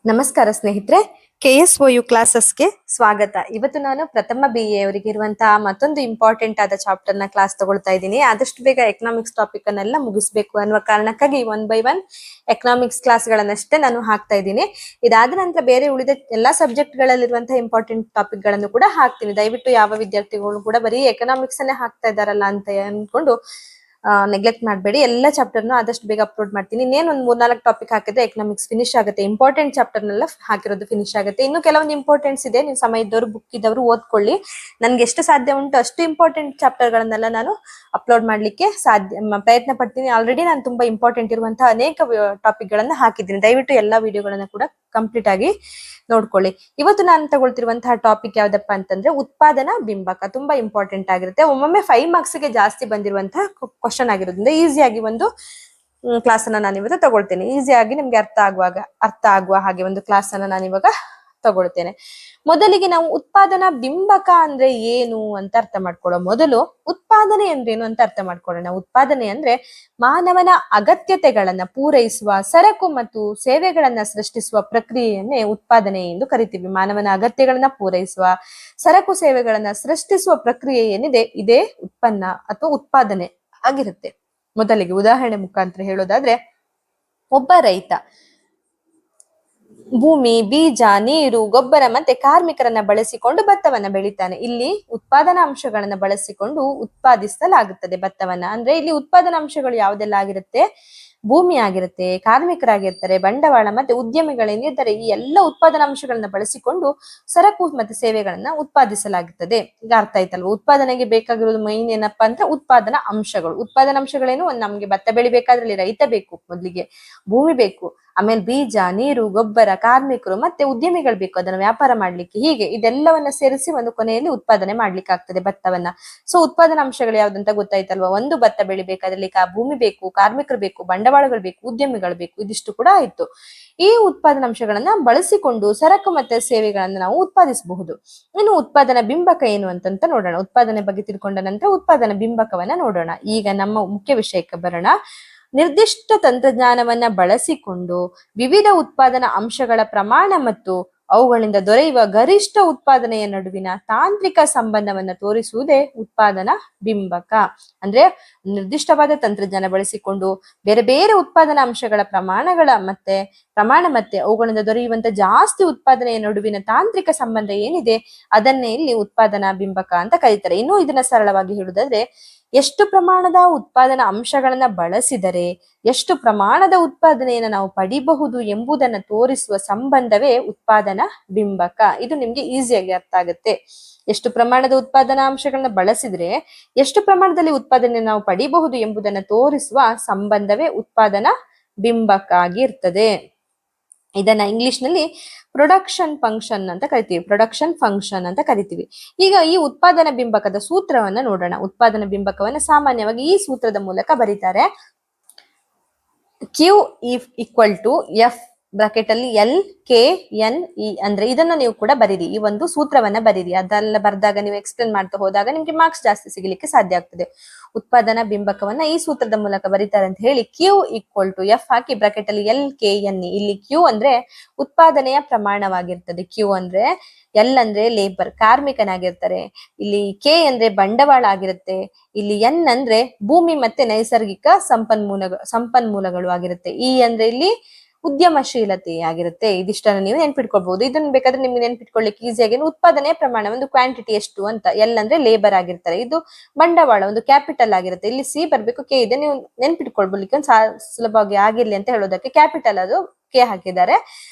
ನಮಸ್ಕಾರ ಸ್ನೇಹಿತರೆ, KSOU ಕ್ಲಾಸಸ್ಗೆ ಸ್ವಾಗತ. ಇವತ್ತು ನಾನು ಪ್ರಥಮ BA ಅವರಿಗೆ ಇರುವಂತಹ ಮತ್ತೊಂದು ಇಂಪಾರ್ಟೆಂಟ್ ಆದ ಚಾಪ್ಟರ್ ನ ಕ್ಲಾಸ್ ತಗೊಳ್ತಾ ಇದ್ದೀನಿ. ಆದಷ್ಟು ಬೇಗ ಎಕನಾಮಿಕ್ಸ್ ಟಾಪಿಕ್ ಅನ್ನೆಲ್ಲ ಮುಗಿಸ್ಬೇಕು ಅನ್ನುವ ಕಾರಣಕ್ಕಾಗಿ 1 by 1 ಎಕನಾಮಿಕ್ಸ್ ಕ್ಲಾಸ್ ಗಳನ್ನಷ್ಟೇ ನಾನು ಹಾಕ್ತಾ ಇದ್ದೀನಿ. ಇದಾದ ನಂತರ ಬೇರೆ ಉಳಿದ ಎಲ್ಲಾ ಸಬ್ಜೆಕ್ಟ್ ಗಳಲ್ಲಿರುವಂತಹ ಇಂಪಾರ್ಟೆಂಟ್ ಟಾಪಿಕ್ ಗಳನ್ನು ಕೂಡ ಹಾಕ್ತೀನಿ. ದಯವಿಟ್ಟು ಯಾವ ವಿದ್ಯಾರ್ಥಿಗಳು ಕೂಡ ಬರೀ ಎಕನಾಮಿಕ್ಸ್ ಅನ್ನೇ ಹಾಕ್ತಾ ಇದಾರಲ್ಲ ಅಂತ ಅನ್ಕೊಂಡು ನೆಗ್ಲೆಕ್ಟ್ ಮಾಡಬೇಡಿ. ಎಲ್ಲ ಚಾಪ್ಟರ್ನು ಆದಷ್ಟು ಬೇಗ ಅಪ್ಲೋಡ್ ಮಾಡ್ತೀನಿ. ಇನ್ನೇನು ಒಂದು 3-4 ಟಾಪಿಕ್ ಹಾಕಿದ್ರೆ ಎಕನಾಮಿಕ್ಸ್ ಫಿನಿಶ್ ಆಗುತ್ತೆ. ಇಂಪಾರ್ಟೆಂಟ್ ಚಾಪ್ಟರ್ನೆಲ್ಲ ಹಾಕಿರೋದು ಫಿನಿಶ್ ಆಗುತ್ತೆ. ಇನ್ನು ಕೆಲವೊಂದು ಇಂಪಾರ್ಟೆಂಟ್ಸ್ ಇದೆ, ನೀವು ಸಮಯ ಇದ್ದವರು ಬುಕ್ ಇದ್ದವರು ಓದ್ಕೊಳ್ಳಿ. ನನ್ಗೆ ಎಷ್ಟು ಸಾಧ್ಯ ಉಂಟು ಅಷ್ಟು ಇಂಪಾರ್ಟೆಂಟ್ ಚಾಪ್ಟರ್ ಗಳನ್ನೆಲ್ಲ ನಾನು ಅಪ್ಲೋಡ್ ಮಾಡ್ಲಿಕ್ಕೆ ಪ್ರಯತ್ನ ಪಡ್ತೀನಿ. ಆಲ್ರೆಡಿ ನಾನು ತುಂಬಾ ಇಂಪಾರ್ಟೆಂಟ್ ಇರುವಂತಹ ಅನೇಕ ಟಾಪಿಕ್ ಗಳನ್ನ ಹಾಕಿದ್ದೀನಿ. ದಯವಿಟ್ಟು ಎಲ್ಲಾ ವಿಡಿಯೋಗಳನ್ನ ಕೂಡ ಕಂಪ್ಲೀಟ್ ಆಗಿ ನೋಡ್ಕೊಳ್ಳಿ. ಇವತ್ತು ನಾನು ತಗೊಳ್ತಿರುವಂತಹ ಟಾಪಿಕ್ ಯಾವ್ದಪ್ಪ ಅಂತಂದ್ರೆ ಉತ್ಪಾದನಾ ಬಿಂಬಕ. ತುಂಬಾ ಇಂಪಾರ್ಟೆಂಟ್ ಆಗಿರುತ್ತೆ. ಒಮ್ಮೊಮ್ಮೆ 5 ಮಾರ್ಕ್ಸ್ ಗೆ ಜಾಸ್ತಿ ಬಂದಿರುವಂತಹ ಕ್ವಶನ್ ಆಗಿರೋದ್ರಿಂದ ಈಸಿಯಾಗಿ ಒಂದು ಕ್ಲಾಸ್ ಅನ್ನ ನಾನು ಇವತ್ತು ತಗೊಳ್ತೇನೆ. ಈಸಿಯಾಗಿ ನಿಮ್ಗೆ ಅರ್ಥ ಆಗುವ ಹಾಗೆ ಒಂದು ಕ್ಲಾಸ್ ಅನ್ನ ನಾನು ಇವಾಗ ತಗೊಳ್ತೇನೆ. ಮೊದಲಿಗೆ ನಾವು ಉತ್ಪಾದನಾ ಬಿಂಬಕ ಅಂದ್ರೆ ಏನು ಅಂತ ಅರ್ಥ ಮಾಡ್ಕೊಳ್ಳೋ ಮೊದಲು ಉತ್ಪಾದನೆ ಅಂದ್ರೇನು ಅಂತ ಅರ್ಥ ಮಾಡ್ಕೊಳ್ಳೋಣ. ಉತ್ಪಾದನೆ ಅಂದ್ರೆ ಮಾನವನ ಅಗತ್ಯತೆಗಳನ್ನ ಪೂರೈಸುವ ಸರಕು ಮತ್ತು ಸೇವೆಗಳನ್ನ ಸೃಷ್ಟಿಸುವ ಪ್ರಕ್ರಿಯೆಯನ್ನೇ ಉತ್ಪಾದನೆ ಎಂದು ಕರಿತೀವಿ. ಮಾನವನ ಅಗತ್ಯಗಳನ್ನ ಪೂರೈಸುವ ಸರಕು ಸೇವೆಗಳನ್ನ ಸೃಷ್ಟಿಸುವ ಪ್ರಕ್ರಿಯೆ ಏನಿದೆ ಇದೇ ಉತ್ಪನ್ನ ಅಥವಾ ಉತ್ಪಾದನೆ ಆಗಿರುತ್ತೆ. ಮೊದಲಿಗೆ ಉದಾಹರಣೆ ಮುಖಾಂತರ ಹೇಳೋದಾದ್ರೆ, ಒಬ್ಬ ರೈತ ಭೂಮಿ, ಬೀಜ, ನೀರು, ಗೊಬ್ಬರ ಮತ್ತೆ ಕಾರ್ಮಿಕರನ್ನ ಬಳಸಿಕೊಂಡು ಭತ್ತವನ್ನ ಬೆಳಿತಾನೆ. ಇಲ್ಲಿ ಉತ್ಪಾದನಾ ಅಂಶಗಳನ್ನ ಬಳಸಿಕೊಂಡು ಉತ್ಪಾದಿಸಲಾಗುತ್ತದೆ ಭತ್ತವನ್ನ. ಅಂದ್ರೆ ಇಲ್ಲಿ ಉತ್ಪಾದನಾ ಅಂಶಗಳು ಯಾವ್ದೆಲ್ಲ ಆಗಿರುತ್ತೆ? ಭೂಮಿ ಆಗಿರುತ್ತೆ, ಕಾರ್ಮಿಕರಾಗಿರ್ತಾರೆ, ಬಂಡವಾಳ ಮತ್ತೆ ಉದ್ಯಮಿಗಳೇನಿರ್ತಾರೆ. ಈ ಎಲ್ಲ ಉತ್ಪಾದನಾ ಅಂಶಗಳನ್ನ ಬಳಸಿಕೊಂಡು ಸರಕು ಮತ್ತೆ ಸೇವೆಗಳನ್ನ ಉತ್ಪಾದಿಸಲಾಗುತ್ತದೆ. ಈಗ ಅರ್ಥ ಆಯ್ತಲ್ವಾ? ಉತ್ಪಾದನೆಗೆ ಬೇಕಾಗಿರೋದು ಮೈನ್ ಏನಪ್ಪಾ ಅಂದ್ರೆ ಉತ್ಪಾದನಾ ಅಂಶಗಳು. ಉತ್ಪಾದನಾ ಅಂಶಗಳೇನು? ನಮ್ಗೆ ಭತ್ತ ಬೆಳಿಬೇಕಾದ್ರಲ್ಲಿ ರೈತ ಬೇಕು, ಮೊದ್ಲಿಗೆ ಭೂಮಿ ಬೇಕು, ಆಮೇಲೆ ಬೀಜ, ನೀರು, ಗೊಬ್ಬರ, ಕಾರ್ಮಿಕರು ಮತ್ತೆ ಉದ್ಯಮಿಗಳು ಬೇಕು ಅದನ್ನ ವ್ಯಾಪಾರ ಮಾಡ್ಲಿಕ್ಕೆ. ಹೀಗೆ ಇದೆಲ್ಲವನ್ನ ಸೇರಿಸಿ ಒಂದು ಕೊನೆಯಲ್ಲಿ ಉತ್ಪಾದನೆ ಮಾಡ್ಲಿಕ್ಕೆ ಆಗ್ತದೆ ಭತ್ತವನ್ನ. ಸೊ ಉತ್ಪಾದನಾ ಅಂಶಗಳು ಯಾವ್ದಂತ ಗೊತ್ತಾಯ್ತಲ್ವಾ? ಒಂದು ಭತ್ತ ಬೆಳಿಬೇಕಾದ್ರಲ್ಲಿ ಭೂಮಿ ಬೇಕು, ಕಾರ್ಮಿಕರು ಬೇಕು, ಬಂಡವಾಳಗಳು ಬೇಕು, ಉದ್ಯಮಿಗಳು ಬೇಕು. ಇದಿಷ್ಟು ಕೂಡ ಆಯ್ತು. ಈ ಉತ್ಪಾದನಾ ಅಂಶಗಳನ್ನ ಬಳಸಿಕೊಂಡು ಸರಕು ಮತ್ತೆ ಸೇವೆಗಳನ್ನ ನಾವು ಉತ್ಪಾದಿಸಬಹುದು. ಇನ್ನು ಉತ್ಪಾದನಾ ಬಿಂಬಕ ಏನು ಅಂತ ನೋಡೋಣ. ಉತ್ಪಾದನೆ ಬಗ್ಗೆ ತಿಳ್ಕೊಂಡ ನಂತರ ಉತ್ಪಾದನಾ ಬಿಂಬಕವನ್ನ ನೋಡೋಣ. ಈಗ ನಮ್ಮ ಮುಖ್ಯ ವಿಷಯಕ್ಕೆ ಬರೋಣ. ನಿರ್ದಿಷ್ಟ ತಂತ್ರಜ್ಞಾನವನ್ನ ಬಳಸಿಕೊಂಡು ವಿವಿಧ ಉತ್ಪಾದನಾ ಅಂಶಗಳ ಪ್ರಮಾಣ ಮತ್ತು ಅವುಗಳಿಂದ ದೊರೆಯುವ ಗರಿಷ್ಠ ಉತ್ಪಾದನೆಯ ನಡುವಿನ ತಾಂತ್ರಿಕ ಸಂಬಂಧವನ್ನ ತೋರಿಸುವುದೇ ಉತ್ಪಾದನಾ ಬಿಂಬಕ. ಅಂದ್ರೆ ನಿರ್ದಿಷ್ಟವಾದ ತಂತ್ರಜ್ಞಾನ ಬಳಸಿಕೊಂಡು ಬೇರೆ ಬೇರೆ ಉತ್ಪಾದನಾ ಅಂಶಗಳ ಪ್ರಮಾಣ ಮತ್ತೆ ಅವುಗಳಿಂದ ದೊರೆಯುವಂತ ಜಾಸ್ತಿ ಉತ್ಪಾದನೆಯ ನಡುವಿನ ತಾಂತ್ರಿಕ ಸಂಬಂಧ ಏನಿದೆ ಅದನ್ನೇ ಇಲ್ಲಿ ಉತ್ಪಾದನಾ ಬಿಂಬಕ ಅಂತ ಕರೀತಾರೆ. ಇನ್ನು ಇದನ್ನ ಸರಳವಾಗಿ ಹೇಳುವುದಾದ್ರೆ, ಎಷ್ಟು ಪ್ರಮಾಣದ ಉತ್ಪಾದನಾ ಅಂಶಗಳನ್ನ ಬಳಸಿದರೆ ಎಷ್ಟು ಪ್ರಮಾಣದ ಉತ್ಪಾದನೆಯನ್ನು ನಾವು ಪಡಿಬಹುದು ಎಂಬುದನ್ನು ತೋರಿಸುವ ಸಂಬಂಧವೇ ಉತ್ಪಾದನಾ ಬಿಂಬಕ. ಇದು ನಿಮ್ಗೆ ಈಸಿಯಾಗಿ ಅರ್ಥ ಆಗುತ್ತೆ. ಎಷ್ಟು ಪ್ರಮಾಣದ ಉತ್ಪಾದನಾ ಅಂಶಗಳನ್ನ ಬಳಸಿದ್ರೆ ಎಷ್ಟು ಪ್ರಮಾಣದಲ್ಲಿ ಉತ್ಪಾದನೆ ನಾವು ಪಡಿಬಹುದು ಎಂಬುದನ್ನು ತೋರಿಸುವ ಸಂಬಂಧವೇ ಉತ್ಪಾದನಾ ಬಿಂಬಕ ಆಗಿರ್ತದೆ. ಇದನ್ನ ಇಂಗ್ಲಿಷ್ ನಲ್ಲಿ ಪ್ರೊಡಕ್ಷನ್ ಫಂಕ್ಷನ್ ಅಂತ ಕರಿತೀವಿ. ಈಗ ಈ ಉತ್ಪಾದನಾ ಬಿಂಬಕದ ಸೂತ್ರವನ್ನ ನೋಡೋಣ. ಉತ್ಪಾದನಾ ಬಿಂಬಕವನ್ನ ಸಾಮಾನ್ಯವಾಗಿ ಈ ಸೂತ್ರದ ಮೂಲಕ ಬರೀತಾರೆ. Q = F ಬ್ರಾಕೆಟ್ ಅಲ್ಲಿ LKNE ಅಂದ್ರೆ ಇದನ್ನ ನೀವು ಕೂಡ ಬರೀರಿ. ಈ ಒಂದು ಸೂತ್ರವನ್ನ ಬರೀರಿ. ಅದೆಲ್ಲ ಬರ್ದಾಗ ನೀವು ಎಕ್ಸ್ಪ್ಲೇನ್ ಮಾಡ್ತಾ ಹೋದಾಗ ನಿಮ್ಗೆ ಮಾರ್ಕ್ಸ್ ಜಾಸ್ತಿ ಸಿಗಲಿಕ್ಕೆ ಸಾಧ್ಯ ಆಗ್ತದೆ. ಉತ್ಪಾದನಾ ಬಿಂಬಕವನ್ನ ಈ ಸೂತ್ರದ ಮೂಲಕ ಬರೀತಾರೆ ಅಂತ ಹೇಳಿ Q = F ಹಾಕಿ ಬ್ರಾಕೆಟ್ ಅಲ್ಲಿ LKNE. ಇಲ್ಲಿ Q ಅಂದ್ರೆ ಉತ್ಪಾದನೆಯ ಪ್ರಮಾಣವಾಗಿರ್ತದೆ. Q ಅಂದ್ರೆ L ಅಂದ್ರೆ ಲೇಬರ್, ಕಾರ್ಮಿಕನಾಗಿರ್ತಾರೆ. ಇಲ್ಲಿ K ಅಂದ್ರೆ ಬಂಡವಾಳ ಆಗಿರುತ್ತೆ. ಇಲ್ಲಿ N ಅಂದ್ರೆ ಭೂಮಿ ಮತ್ತೆ ನೈಸರ್ಗಿಕ ಸಂಪನ್ಮೂಲಗಳು ಆಗಿರುತ್ತೆ. E ಅಂದ್ರೆ ಇಲ್ಲಿ ಉದ್ಯಮಶೀಲತೆ ಆಗಿರುತ್ತೆ. ಇದಿಷ್ಟನ್ನು ನೀವು ನೆನ್ಪಿಟ್ಕೊಳ್ಬಹುದು. ಇದನ್ನ ಬೇಕಾದ್ರೆ ನಿಮ್ಗೆ ನೆನ್ಪಿಟ್ಕೊಳ್ಳಿಕ್ಕೆ ಈಸಿಯಾಗಿ ಉತ್ಪಾದನೆಯ ಪ್ರಮಾಣ ಒಂದು ಕ್ವಾಂಟಿಟಿ ಎಷ್ಟು ಅಂತ. L ಅಂದ್ರೆ ಲೇಬರ್ ಆಗಿರ್ತಾರೆ. ಇದು ಬಂಡವಾಳ ಒಂದು ಕ್ಯಾಪಿಟಲ್ ಆಗಿರುತ್ತೆ. ಇಲ್ಲಿ C ಬರ್ಬೇಕು, K ಇದೆ. ನೀವು ನೆನ್ಪಿಟ್ಕೊಳ್ಬೋಲಿಕ್ಕೆ ಒಂದು ಸುಲಭವಾಗಿ ಆಗಿರ್ಲಿ ಅಂತ ಹೇಳೋದಕ್ಕೆ ಕ್ಯಾಪಿಟಲ್ ಅದು K ಹಾಕಿದ್ದಾರೆ.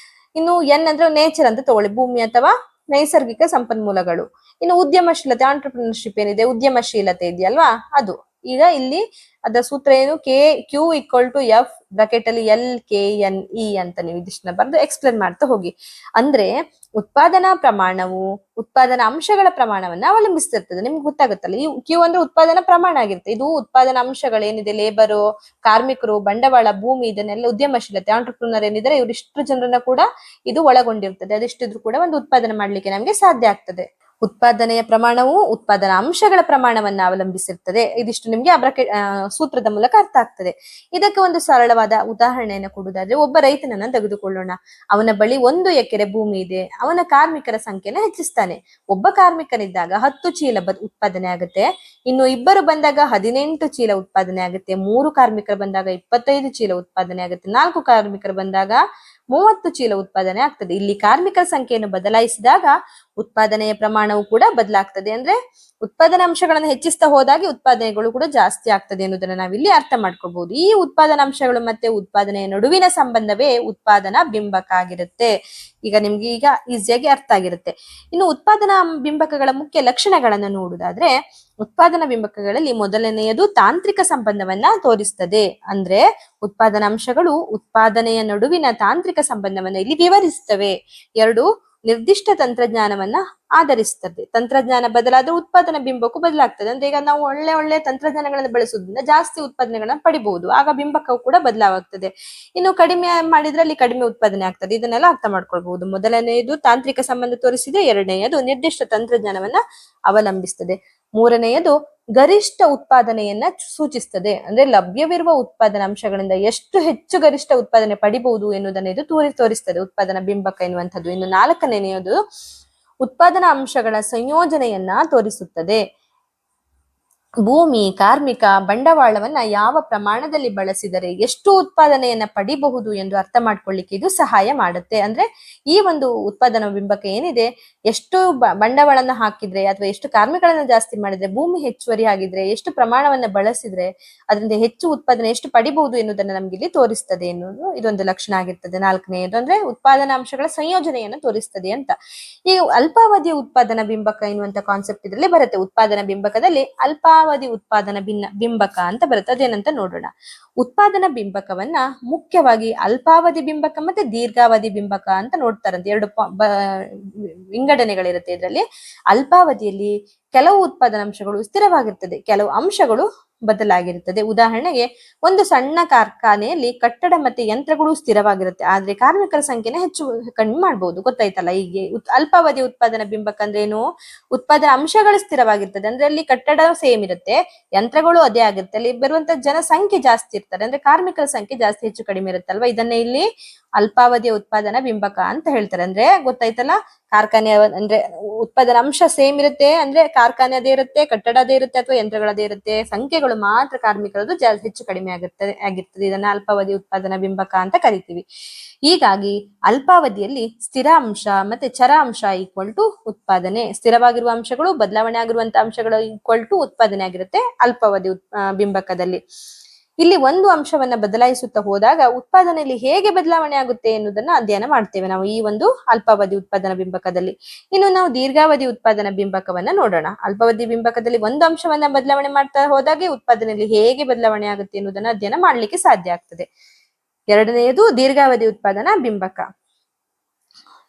ಇನ್ನು N ಅಂದ್ರೆ ನೇಚರ್ ಅಂತ ತಗೊಳ್ಳಿ, ಭೂಮಿ ಅಥವಾ ನೈಸರ್ಗಿಕ ಸಂಪನ್ಮೂಲಗಳು. ಇನ್ನು ಉದ್ಯಮಶೀಲತೆ, ಆಂಟರ್ಪ್ರಿನರ್ಶಿಪ್ ಏನಿದೆ, ಉದ್ಯಮಶೀಲತೆ ಇದೆಯಲ್ವಾ ಅದು. ಈಗ ಇಲ್ಲಿ ಅದರ ಸೂತ್ರ ಏನು? Q = F ಬ್ರಾಕೆಟ್ ಅಲ್ಲಿ LKNE ಅಂತ ನೀವು ಇದಿಷ್ಟನ್ನ ಬರೆದು ಎಕ್ಸ್ಪ್ಲೇನ್ ಮಾಡ್ತಾ ಹೋಗಿ. ಅಂದ್ರೆ ಉತ್ಪಾದನಾ ಪ್ರಮಾಣವು ಉತ್ಪಾದನಾ ಅಂಶಗಳ ಪ್ರಮಾಣವನ್ನ ಅವಲಂಬಿಸ್ತಿರ್ತದೆ. ನಿಮ್ಗೆ ಗೊತ್ತಾಗುತ್ತಲ್ಲ. ಈ Q ಅಂದ್ರೆ ಉತ್ಪಾದನಾ ಪ್ರಮಾಣ ಆಗಿರುತ್ತೆ. ಇದು ಉತ್ಪಾದನಾ ಅಂಶಗಳೇನಿದೆ, ಲೇಬರು, ಕಾರ್ಮಿಕರು, ಬಂಡವಾಳ, ಭೂಮಿ, ಇದನ್ನೆಲ್ಲ ಉದ್ಯಮಶೀಲತೆ, ಆಂಟರ್ಪ್ರಿನರ್ ಏನಿದ್ದಾರೆ ಇವರಿಷ್ಟು ಜನರನ್ನ ಕೂಡ ಇದು ಒಳಗೊಂಡಿರ್ತದೆ. ಅದಿಷ್ಟಿದ್ರು ಕೂಡ ಒಂದು ಉತ್ಪಾದನೆ ಮಾಡ್ಲಿಕ್ಕೆ ನಮ್ಗೆ ಸಾಧ್ಯ ಆಗ್ತದೆ. ಉತ್ಪಾದನೆಯ ಪ್ರಮಾಣವು ಉತ್ಪಾದನಾ ಅಂಶಗಳ ಪ್ರಮಾಣವನ್ನ ಅವಲಂಬಿಸಿರ್ತದೆ. ಇದಿಷ್ಟು ನಿಮ್ಗೆ ಸೂತ್ರದ ಮೂಲಕ ಅರ್ಥ ಆಗ್ತದೆ. ಇದಕ್ಕೆ ಒಂದು ಸರಳವಾದ ಉದಾಹರಣೆಯನ್ನು ಕೊಡುವುದಾದ್ರೆ, ಒಬ್ಬ ರೈತನನ್ನ ತೆಗೆದುಕೊಳ್ಳೋಣ. ಅವನ ಬಳಿ 1 ಎಕರೆ ಭೂಮಿ ಇದೆ. ಅವನ ಕಾರ್ಮಿಕರ ಸಂಖ್ಯೆನ ಹೆಚ್ಚಿಸ್ತಾನೆ. ಒಬ್ಬ ಕಾರ್ಮಿಕನಿದ್ದಾಗ 10 ಚೀಲ ಉತ್ಪಾದನೆ ಆಗುತ್ತೆ. ಇನ್ನು ಇಬ್ಬರು ಬಂದಾಗ 18 ಚೀಲ ಉತ್ಪಾದನೆ ಆಗುತ್ತೆ. 3 ಕಾರ್ಮಿಕರು ಬಂದಾಗ 25 ಚೀಲ ಉತ್ಪಾದನೆ ಆಗುತ್ತೆ. 4 ಕಾರ್ಮಿಕರು ಬಂದಾಗ 30 ಚೀಲ ಉತ್ಪಾದನೆ ಆಗ್ತದೆ. ಇಲ್ಲಿ ಕಾರ್ಮಿಕರ ಸಂಖ್ಯೆಯನ್ನು ಬದಲಾಯಿಸಿದಾಗ ಉತ್ಪಾದನೆಯ ಪ್ರಮಾಣವು ಕೂಡ ಬದಲಾಗ್ತದೆ. ಅಂದ್ರೆ ಉತ್ಪಾದನಾ ಅಂಶಗಳನ್ನು ಹೆಚ್ಚಿಸ್ತಾ ಹೋದಾಗೆ ಉತ್ಪಾದನೆಗಳು ಕೂಡ ಜಾಸ್ತಿ ಆಗ್ತದೆ ಎನ್ನುವುದನ್ನ ನಾವಿಲ್ಲಿ ಅರ್ಥ ಮಾಡ್ಕೊಳ್ಬಹುದು. ಈ ಉತ್ಪಾದನಾ ಅಂಶಗಳು ಮತ್ತೆ ಉತ್ಪಾದನೆಯ ನಡುವಿನ ಸಂಬಂಧವೇ ಉತ್ಪಾದನಾ ಬಿಂಬಕ ಆಗಿರುತ್ತೆ. ಈಗ ನಿಮ್ಗೆ ಈಗ ಈಸಿಯಾಗಿ ಅರ್ಥ ಆಗಿರುತ್ತೆ. ಇನ್ನು ಉತ್ಪಾದನಾ ಬಿಂಬಕಗಳ ಮುಖ್ಯ ಲಕ್ಷಣಗಳನ್ನು ನೋಡುವುದಾದ್ರೆ, ಉತ್ಪಾದನಾ ಬಿಂಬಕಗಳಲ್ಲಿ ಮೊದಲನೆಯದು ತಾಂತ್ರಿಕ ಸಂಬಂಧವನ್ನ ತೋರಿಸ್ತದೆ. ಅಂದ್ರೆ ಉತ್ಪಾದನಾ ಅಂಶಗಳು ಉತ್ಪಾದನೆಯ ನಡುವಿನ ತಾಂತ್ರಿಕ ಸಂಬಂಧವನ್ನ ಇಲ್ಲಿ ವಿವರಿಸ್ತವೆ. 2, ನಿರ್ದಿಷ್ಟ ತಂತ್ರಜ್ಞಾನವನ್ನ ಆಧರಿಸ್ತದೆ. ತಂತ್ರಜ್ಞಾನ ಬದಲಾದ ಉತ್ಪಾದನಾ ಬಿಂಬಕ್ಕೂ ಬದಲಾಗ್ತದೆ. ಅಂದ್ರೆ ಈಗ ನಾವು ಒಳ್ಳೆ ತಂತ್ರಜ್ಞಾನಗಳನ್ನು ಬಳಸುವುದರಿಂದ ಜಾಸ್ತಿ ಉತ್ಪಾದನೆಗಳನ್ನ ಪಡಿಬಹುದು. ಆಗ ಬಿಂಬಕವು ಕೂಡ ಬದಲಾವಾಗ್ತದೆ. ಇನ್ನು ಕಡಿಮೆ ಮಾಡಿದ್ರೆ ಅಲ್ಲಿ ಕಡಿಮೆ ಉತ್ಪಾದನೆ ಆಗ್ತದೆ. ಇದನ್ನೆಲ್ಲ ಅರ್ಥ ಮಾಡ್ಕೊಳ್ಬಹುದು. ಮೊದಲನೆಯದು ತಾಂತ್ರಿಕ ಸಂಬಂಧ ತೋರಿಸಿದೆ. 2ನೇಯದು ನಿರ್ದಿಷ್ಟ ತಂತ್ರಜ್ಞಾನವನ್ನ ಅವಲಂಬಿಸ್ತದೆ. 3ನೇಯದು ಗರಿಷ್ಠ ಉತ್ಪಾದನೆಯನ್ನ ಸೂಚಿಸ್ತದೆ. ಅಂದ್ರೆ ಲಭ್ಯವಿರುವ ಉತ್ಪಾದನಾ ಅಂಶಗಳಿಂದ ಎಷ್ಟು ಹೆಚ್ಚು ಗರಿಷ್ಠ ಉತ್ಪಾದನೆ ಪಡಿಬಹುದು ಎನ್ನುವುದನ್ನು ಇದು ತೋರಿಸ್ತದೆ ಉತ್ಪಾದನಾ ಬಿಂಬಕ ಎನ್ನುವಂಥದ್ದು. ಇನ್ನು 4ನೇಯದು ಉತ್ಪಾದನಾ ಅಂಶಗಳ ಸಂಯೋಜನೆಯನ್ನ ತೋರಿಸುತ್ತದೆ. ಭೂಮಿ, ಕಾರ್ಮಿಕ, ಬಂಡವಾಳವನ್ನ ಯಾವ ಪ್ರಮಾಣದಲ್ಲಿ ಬಳಸಿದರೆ ಎಷ್ಟು ಉತ್ಪಾದನೆಯನ್ನ ಪಡಿಬಹುದು ಎಂದು ಅರ್ಥ ಮಾಡ್ಕೊಳ್ಳಿಕ್ಕೆ ಇದು ಸಹಾಯ ಮಾಡುತ್ತೆ. ಅಂದ್ರೆ ಈ ಒಂದು ಉತ್ಪಾದನಾ ಬಿಂಬಕ ಏನಿದೆ, ಎಷ್ಟು ಬಂಡವಾಳನ ಹಾಕಿದ್ರೆ ಅಥವಾ ಎಷ್ಟು ಕಾರ್ಮಿಕಗಳನ್ನ ಜಾಸ್ತಿ ಮಾಡಿದ್ರೆ, ಭೂಮಿ ಹೆಚ್ಚುವರಿ ಆಗಿದ್ರೆ, ಎಷ್ಟು ಪ್ರಮಾಣವನ್ನ ಬಳಸಿದ್ರೆ ಅದರಿಂದ ಹೆಚ್ಚು ಉತ್ಪಾದನೆ ಎಷ್ಟು ಪಡಿಬಹುದು ಎನ್ನುವುದನ್ನ ನಮ್ಗೆ ಇಲ್ಲಿ ತೋರಿಸ್ತದೆ ಎನ್ನುವುದು ಇದೊಂದು ಲಕ್ಷಣ ಆಗಿರ್ತದೆ. 4ನೇದು ಅಂದ್ರೆ ಉತ್ಪಾದನಾ ಅಂಶಗಳ ಸಂಯೋಜನೆಯನ್ನು ತೋರಿಸ್ತದೆ ಅಂತ. ಈ ಅಲ್ಪಾವಧಿಯ ಉತ್ಪಾದನಾ ಬಿಂಬಕ ಎನ್ನುವಂತ ಕಾನ್ಸೆಪ್ಟ್ ಇದರಲ್ಲಿ ಬರುತ್ತೆ. ಉತ್ಪಾದನಾ ಬಿಂಬಕದಲ್ಲಿ ಅಲ್ಪಾವಧಿ ಉತ್ಪಾದನಾ ಬಿಂಬಕ ಅಂತ ಬರುತ್ತೆ. ಅದೇನಂತ ನೋಡೋಣ. ಉತ್ಪಾದನಾ ಬಿಂಬಕವನ್ನ ಮುಖ್ಯವಾಗಿ ಅಲ್ಪಾವಧಿ ಬಿಂಬಕ ಮತ್ತೆ ದೀರ್ಘಾವಧಿ ಬಿಂಬಕ ಅಂತ ನೋಡ್ತಾರಂತೆ. 2 ವಿಂಗಡಣೆಗಳಿರುತ್ತೆ ಇದರಲ್ಲಿ. ಅಲ್ಪಾವಧಿಯಲ್ಲಿ ಕೆಲವು ಉತ್ಪಾದನಾಂಶಗಳು ಸ್ಥಿರವಾಗಿರ್ತದೆ, ಕೆಲವು ಅಂಶಗಳು ಬದಲಾಗಿರುತ್ತದೆ. ಉದಾಹರಣೆಗೆ, ಒಂದು ಸಣ್ಣ ಕಾರ್ಖಾನೆಯಲ್ಲಿ ಕಟ್ಟಡ ಮತ್ತೆ ಯಂತ್ರಗಳು ಸ್ಥಿರವಾಗಿರುತ್ತೆ, ಆದ್ರೆ ಕಾರ್ಮಿಕರ ಸಂಖ್ಯೆನ ಹೆಚ್ಚು ಕಡಿಮೆ ಮಾಡಬಹುದು. ಗೊತ್ತಾಯ್ತಲ್ಲ. ಹೀಗೆ ಅಲ್ಪಾವಧಿ ಉತ್ಪಾದನಾ ಬಿಂಬಕ ಅಂದ್ರೆ ಏನು? ಉತ್ಪಾದನಾ ಅಂಶಗಳು ಸ್ಥಿರವಾಗಿರ್ತದೆ, ಅಂದ್ರೆ ಅಲ್ಲಿ ಕಟ್ಟಡ ಸೇಮ್ ಇರುತ್ತೆ, ಯಂತ್ರಗಳು ಅದೇ ಆಗಿರುತ್ತೆ, ಅಲ್ಲಿ ಬರುವಂತ ಜನಸಂಖ್ಯೆ ಜಾಸ್ತಿ ಇರ್ತಾರೆ, ಅಂದ್ರೆ ಕಾರ್ಮಿಕರ ಸಂಖ್ಯೆ ಜಾಸ್ತಿ ಹೆಚ್ಚು ಕಡಿಮೆ ಇರುತ್ತಲ್ವಾ. ಇದನ್ನೇ ಇಲ್ಲಿ ಅಲ್ಪಾವಧಿಯ ಉತ್ಪಾದನಾ ಬಿಂಬಕ ಅಂತ ಹೇಳ್ತಾರೆ. ಅಂದ್ರೆ ಗೊತ್ತಾಯ್ತಲ್ಲ, ಕಾರ್ಖಾನೆ ಅಂದ್ರೆ ಉತ್ಪಾದನಾ ಅಂಶ ಸೇಮ್ ಇರುತ್ತೆ, ಅಂದ್ರೆ ಕಾರ್ಖಾನೆ ಅದೇ ಇರುತ್ತೆ, ಕಟ್ಟಡ ಅದೇ ಇರುತ್ತೆ ಅಥವಾ ಯಂತ್ರಗಳದೇ ಇರುತ್ತೆ, ಸಂಖ್ಯೆಗಳು ಮಾತ್ರ ಕಾರ್ಮಿಕರದ್ದು ಹೆಚ್ಚು ಕಡಿಮೆ ಆಗಿರ್ತದೆ. ಇದನ್ನ ಅಲ್ಪಾವಧಿ ಉತ್ಪಾದನಾ ಬಿಂಬಕ ಅಂತ ಕರಿತೀವಿ. ಹೀಗಾಗಿ ಅಲ್ಪಾವಧಿಯಲ್ಲಿ ಸ್ಥಿರ ಅಂಶ ಮತ್ತೆ ಚರ ಅಂಶ ಈಕ್ವಲ್ ಟು ಉತ್ಪಾದನೆ. ಸ್ಥಿರವಾಗಿರುವ ಅಂಶಗಳು ಬದಲಾವಣೆ ಆಗಿರುವಂತಹ ಅಂಶಗಳು ಈಕ್ವಲ್ ಟು ಉತ್ಪಾದನೆ ಆಗಿರುತ್ತೆ ಅಲ್ಪಾವಧಿ ಬಿಂಬಕದಲ್ಲಿ. ಇಲ್ಲಿ ಒಂದು ಅಂಶವನ್ನ ಬದಲಾಯಿಸುತ್ತಾ ಹೋದಾಗ ಉತ್ಪಾದನೆಯಲ್ಲಿ ಹೇಗೆ ಬದಲಾವಣೆ ಆಗುತ್ತೆ ಎನ್ನುವುದನ್ನ ಅಧ್ಯಯನ ಮಾಡ್ತೇವೆ ನಾವು ಈ ಒಂದು ಅಲ್ಪಾವಧಿ ಉತ್ಪಾದನಾ ಬಿಂಬಕದಲ್ಲಿ. ಇನ್ನು ನಾವು ದೀರ್ಘಾವಧಿ ಉತ್ಪಾದನಾ ಬಿಂಬಕವನ್ನ ನೋಡೋಣ. ಅಲ್ಪಾವಧಿ ಬಿಂಬಕದಲ್ಲಿ ಒಂದು ಅಂಶವನ್ನ ಬದಲಾವಣೆ ಮಾಡ್ತಾ ಹೋದಾಗೆ ಉತ್ಪಾದನೆಯಲ್ಲಿ ಹೇಗೆ ಬದಲಾವಣೆ ಆಗುತ್ತೆ ಎನ್ನುವುದನ್ನ ಅಧ್ಯಯನ ಮಾಡ್ಲಿಕ್ಕೆ ಸಾಧ್ಯ ಆಗ್ತದೆ. 2ನೇದು ದೀರ್ಘಾವಧಿ ಉತ್ಪಾದನಾ ಬಿಂಬಕ.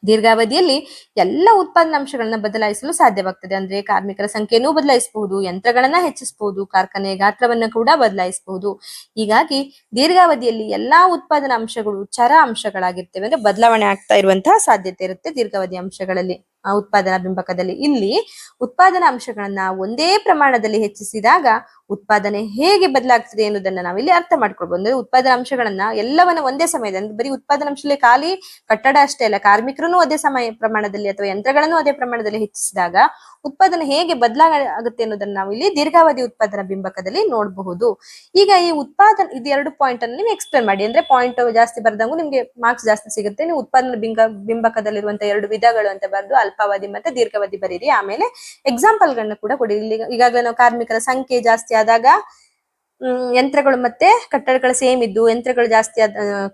ದೀರ್ಘಾವಧಿಯಲ್ಲಿ ಎಲ್ಲ ಉತ್ಪಾದನಾ ಅಂಶಗಳನ್ನ ಬದಲಾಯಿಸಲು ಸಾಧ್ಯವಾಗ್ತದೆ. ಅಂದ್ರೆ ಕಾರ್ಮಿಕರ ಸಂಖ್ಯೆಯನ್ನು ಬದಲಾಯಿಸಬಹುದು, ಯಂತ್ರಗಳನ್ನ ಹೆಚ್ಚಿಸಬಹುದು, ಕಾರ್ಖಾನೆಯ ಗಾತ್ರವನ್ನ ಕೂಡ ಬದಲಾಯಿಸಬಹುದು. ಹೀಗಾಗಿ ದೀರ್ಘಾವಧಿಯಲ್ಲಿ ಎಲ್ಲಾ ಉತ್ಪಾದನಾ ಅಂಶಗಳು ಚರ ಅಂಶಗಳಾಗಿರ್ತವೆ, ಅಂದ್ರೆ ಬದಲಾವಣೆ ಆಗ್ತಾ ಇರುವಂತಹ ಸಾಧ್ಯತೆ ಇರುತ್ತೆ ದೀರ್ಘಾವಧಿ ಅಂಶಗಳಲ್ಲಿ. ಉತ್ಪಾದನಾ ಬಿಂಬಕದಲ್ಲಿ ಇಲ್ಲಿ ಉತ್ಪಾದನಾ ಅಂಶಗಳನ್ನ ಒಂದೇ ಪ್ರಮಾಣದಲ್ಲಿ ಹೆಚ್ಚಿಸಿದಾಗ ಉತ್ಪಾದನೆ ಹೇಗೆ ಬದಲಾಗ್ತದೆ ಎನ್ನುವುದನ್ನ ನಾವಿಲ್ಲಿ ಅರ್ಥ ಮಾಡ್ಕೊಳ್ಬಹುದು. ಅಂದ್ರೆ ಉತ್ಪಾದನಾ ಅಂಶಗಳನ್ನ ಎಲ್ಲವನ್ನ ಒಂದೇ ಸಮಯದಲ್ಲಿ, ಅಂದ್ರೆ ಬರೀ ಉತ್ಪಾದನಾ ಅಂಶದಲ್ಲಿ ಖಾಲಿ ಕಟ್ಟಡ ಅಷ್ಟೇ ಅಲ್ಲ, ಕಾರ್ಮಿಕರನ್ನು ಅದೇ ಪ್ರಮಾಣದಲ್ಲಿ ಅಥವಾ ಯಂತ್ರಗಳನ್ನು ಅದೇ ಪ್ರಮಾಣದಲ್ಲಿ ಹೆಚ್ಚಿಸಿದಾಗ ಉತ್ಪಾದನೆ ಹೇಗೆ ಬದಲಾಗುತ್ತೆ ಅನ್ನೋದನ್ನ ನಾವು ಇಲ್ಲಿ ದೀರ್ಘಾವಧಿ ಉತ್ಪಾದನಾ ಬಿಂಬಕದಲ್ಲಿ ನೋಡಬಹುದು. ಈಗ ಈ ಇದು 2 ಪಾಯಿಂಟ್ ಅನ್ನು ನೀವು ಎಕ್ಸ್ಪ್ಲೇನ್ ಮಾಡಿ. ಅಂದ್ರೆ ಪಾಯಿಂಟ್ ಜಾಸ್ತಿ ಬರ್ದಂಗೂ ನಿಮ್ಗೆ ಮಾರ್ಕ್ಸ್ ಜಾಸ್ತಿ ಸಿಗುತ್ತೆ. ನೀವು ಉತ್ಪಾದನಾ ಬಿಂಬಕದಲ್ಲಿರುವಂತಹ 2 ವಿಧಗಳು ಅಂತ ಬರೆದು ಅಲ್ಪಾವಧಿ ಮತ್ತೆ ದೀರ್ಘಾವಧಿ ಬರೀರಿ. ಆಮೇಲೆ ಎಕ್ಸಾಂಪಲ್ ಗಳನ್ನ ಕೂಡ ಕೊಡಿ. ಇಲ್ಲಿ ಈಗಾಗಲೇ ನಾವು ಕಾರ್ಮಿಕರ ಸಂಖ್ಯೆ ಜಾಸ್ತಿ ಆದಾಗ ಯಂತ್ರಗಳು ಮತ್ತೆ ಕಟ್ಟಡಗಳು ಸೇಮ್ ಇದ್ದು ಯಂತ್ರಗಳು ಜಾಸ್ತಿ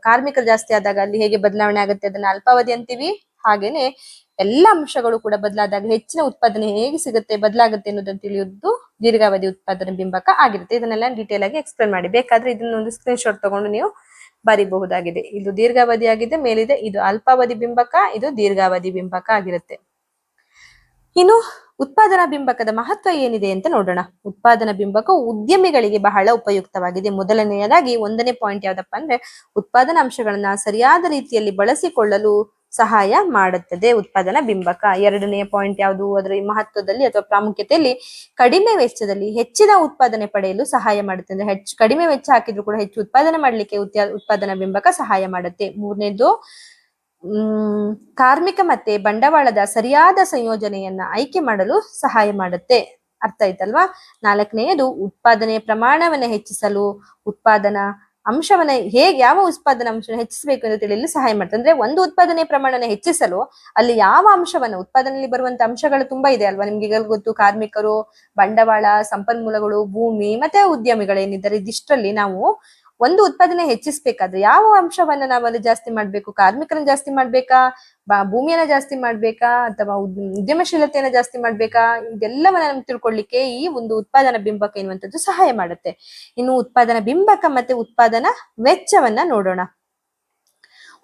ಕಾರ್ಮಿಕರು ಜಾಸ್ತಿ ಆದಾಗ ಅಲ್ಲಿ ಹೇಗೆ ಬದಲಾವಣೆ ಆಗುತ್ತೆ ಅದನ್ನ ಅಲ್ಪಾವಧಿ ಅಂತೀವಿ. ಹಾಗೇನೆ ಎಲ್ಲ ಅಂಶಗಳು ಕೂಡ ಬದಲಾದಾಗ ಹೆಚ್ಚಿನ ಉತ್ಪಾದನೆ ಹೇಗೆ ಸಿಗುತ್ತೆ ಬದಲಾಗುತ್ತೆ ಅನ್ನೋದನ್ನ ತಿಳಿಯುವುದು ದೀರ್ಘಾವಧಿ ಉತ್ಪಾದನಾ ಬಿಂಬಕ ಆಗಿರುತ್ತೆ. ಇದನ್ನೆಲ್ಲ ಡೀಟೇಲ್ ಆಗಿ ಎಕ್ಸ್ಪ್ಲೇನ್ ಮಾಡಿ. ಬೇಕಾದ್ರೆ ಇದನ್ನ ಒಂದು ಸ್ಕ್ರೀನ್ ಶಾಟ್ ತಗೊಂಡು ನೀವು ಬರೀಬಹುದಾಗಿದೆ. ಇದು ದೀರ್ಘಾವಧಿ ಆಗಿದೆ, ಮೇಲಿದೆ ಇದು ಅಲ್ಪಾವಧಿ ಬಿಂಬಕ, ಇದು ದೀರ್ಘಾವಧಿ ಬಿಂಬಕ ಆಗಿರುತ್ತೆ. ಇನ್ನು ಉತ್ಪಾದನಾ ಬಿಂಬಕದ ಮಹತ್ವ ಏನಿದೆ ಅಂತ ನೋಡೋಣ. ಉತ್ಪಾದನಾ ಬಿಂಬಕವು ಉದ್ಯಮಿಗಳಿಗೆ ಬಹಳ ಉಪಯುಕ್ತವಾಗಿದೆ. ಮೊದಲನೆಯದಾಗಿ 1ನೇ ಪಾಯಿಂಟ್ ಯಾವ್ದಪ್ಪ ಅಂದ್ರೆ, ಉತ್ಪಾದನಾ ಅಂಶಗಳನ್ನ ಸರಿಯಾದ ರೀತಿಯಲ್ಲಿ ಬಳಸಿಕೊಳ್ಳಲು ಸಹಾಯ ಮಾಡುತ್ತದೆ ಉತ್ಪಾದನಾ ಬಿಂಬಕ. ಎರಡನೆಯ ಪಾಯಿಂಟ್ ಯಾವುದು? ಅದರ ಮಹತ್ವದಲ್ಲಿ ಅಥವಾ ಪ್ರಾಮುಖ್ಯತೆಯಲ್ಲಿ ಕಡಿಮೆ ವೆಚ್ಚದಲ್ಲಿ ಹೆಚ್ಚಿನ ಉತ್ಪಾದನೆ ಪಡೆಯಲು ಸಹಾಯ ಮಾಡುತ್ತೆ. ಅಂದ್ರೆ ಕಡಿಮೆ ವೆಚ್ಚ ಹಾಕಿದ್ರು ಕೂಡ ಹೆಚ್ಚು ಉತ್ಪಾದನೆ ಮಾಡ್ಲಿಕ್ಕೆ ಉತ್ಪಾದನಾ ಬಿಂಬಕ ಸಹಾಯ ಮಾಡುತ್ತೆ. ಮೂರನೇದು ಕಾರ್ಮಿಕ ಮತ್ತೆ ಬಂಡವಾಳದ ಸರಿಯಾದ ಸಂಯೋಜನೆಯನ್ನ ಆಯ್ಕೆ ಮಾಡಲು ಸಹಾಯ ಮಾಡುತ್ತೆ. ಅರ್ಥ ಆಯ್ತಲ್ವಾ? ನಾಲ್ಕನೆಯದು ಉತ್ಪಾದನೆಯ ಪ್ರಮಾಣವನ್ನ ಹೆಚ್ಚಿಸಲು ಉತ್ಪಾದನಾ ಅಂಶವನ್ನ ಯಾವ ಉತ್ಪಾದನಾ ಅಂಶ ಹೆಚ್ಚಿಸಬೇಕು ಎಂದು ತಿಳಿಯಲು ಸಹಾಯ ಮಾಡ್ತದೆ. ಅಂದ್ರೆ ಒಂದು ಉತ್ಪಾದನೆ ಪ್ರಮಾಣನ ಹೆಚ್ಚಿಸಲು ಅಲ್ಲಿ ಯಾವ ಅಂಶವನ್ನ, ಉತ್ಪಾದನೆಯಲ್ಲಿ ಬರುವಂತ ಅಂಶಗಳು ತುಂಬಾ ಇದೆ ಅಲ್ವಾ ನಿಮ್ಗೆ ಈಗ ಗೊತ್ತು. ಕಾರ್ಮಿಕರು, ಬಂಡವಾಳ, ಸಂಪನ್ಮೂಲಗಳು, ಭೂಮಿ ಮತ್ತೆ ಉದ್ಯಮಿಗಳೇನಿದ್ದಾರೆ, ಇದಿಷ್ಟರಲ್ಲಿ ನಾವು ಒಂದು ಉತ್ಪಾದನೆ ಹೆಚ್ಚಿಸಬೇಕಾದ್ರೆ ಯಾವ ಅಂಶವನ್ನ ನಾವಲ್ಲಿ ಜಾಸ್ತಿ ಮಾಡ್ಬೇಕು? ಕಾರ್ಮಿಕರನ್ನ ಜಾಸ್ತಿ ಮಾಡ್ಬೇಕಾ, ಭೂಮಿಯನ್ನ ಜಾಸ್ತಿ ಮಾಡ್ಬೇಕಾ, ಅಥವಾ ಉದ್ಯಮಶೀಲತೆಯನ್ನ ಜಾಸ್ತಿ ಮಾಡ್ಬೇಕಾ? ಇದೆಲ್ಲವನ್ನ ನಮ್ಗೆ ತಿಳ್ಕೊಳ್ಳಿಕ್ಕೆ ಈ ಒಂದು ಉತ್ಪಾದನಾ ಬಿಂಬಕ ಎನ್ನುವಂಥದ್ದು ಸಹಾಯ ಮಾಡುತ್ತೆ. ಇನ್ನು ಉತ್ಪಾದನಾ ಬಿಂಬಕ ಮತ್ತೆ ಉತ್ಪಾದನಾ ವೆಚ್ಚವನ್ನ ನೋಡೋಣ.